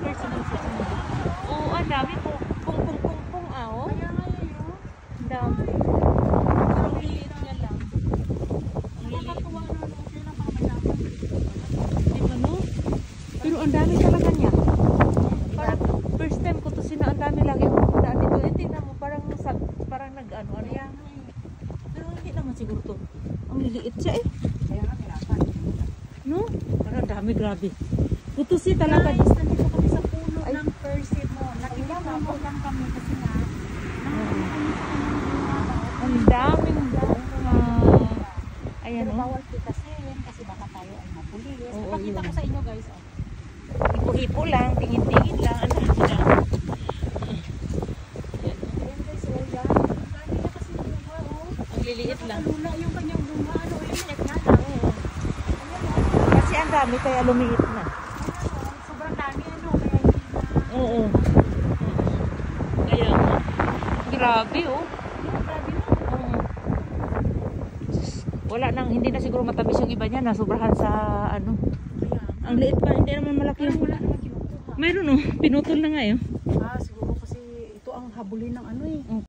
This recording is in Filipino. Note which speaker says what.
Speaker 1: personal sa ano. Oo, ang dami po. Pung, oh.
Speaker 2: Kaya nga yun.
Speaker 1: Ang dami.
Speaker 2: Parang liliit nga lang. Nakakatuwa na ano. Sila lang pamadapan.
Speaker 1: Di ba no? Pero ang dami talaga niya. Parang first time ko to sina, ang dami lagi akong puntaan dito. Eh, tingnan mo, parang nag-ano, ano yan. Pero hindi naman siguro to. Ang liliit siya eh.
Speaker 2: Kaya nga pirapan.
Speaker 1: No? Parang ang dami, grabe. Kutusi talaga.
Speaker 2: Guys, nandito kami sa puno ng persit mo. Nakikita lang kami kasi nga.
Speaker 1: Ang daming ayan
Speaker 2: Pero
Speaker 1: o.
Speaker 2: bawal pitasin kasi baka tayo ay mapulis.
Speaker 1: Oo,
Speaker 2: Ipakita
Speaker 1: yun.
Speaker 2: ko sa inyo guys. Oh.
Speaker 1: Hipo-hipo lang, tingin-tingin lang. Ang dami lang.
Speaker 2: Ayan guys, oh yan. Ang dami niya kasi bunga oh.
Speaker 1: Ang liliit lang.
Speaker 2: Nakalula yung kanyang bunga. Ano yun? Liit nga lang. Ayan oh.
Speaker 1: Kasi ang dami kaya lumiit na.
Speaker 2: Sobrang dami ano. Kaya hindi na.
Speaker 1: Oo. Kaya grabe oh.
Speaker 2: Grabe no.
Speaker 1: Oo. Wala nang, hindi na siguro matamis yung iba niya. Nasobrahan sa ano.
Speaker 2: Kaya.
Speaker 1: Ang liit pa, hindi naman malaki
Speaker 2: Parang
Speaker 1: yung...
Speaker 2: wala naman kinukuha.
Speaker 1: Mayroon oh, pinutol na nga yun.
Speaker 2: Siguro kasi ito ang habulin ng ano eh.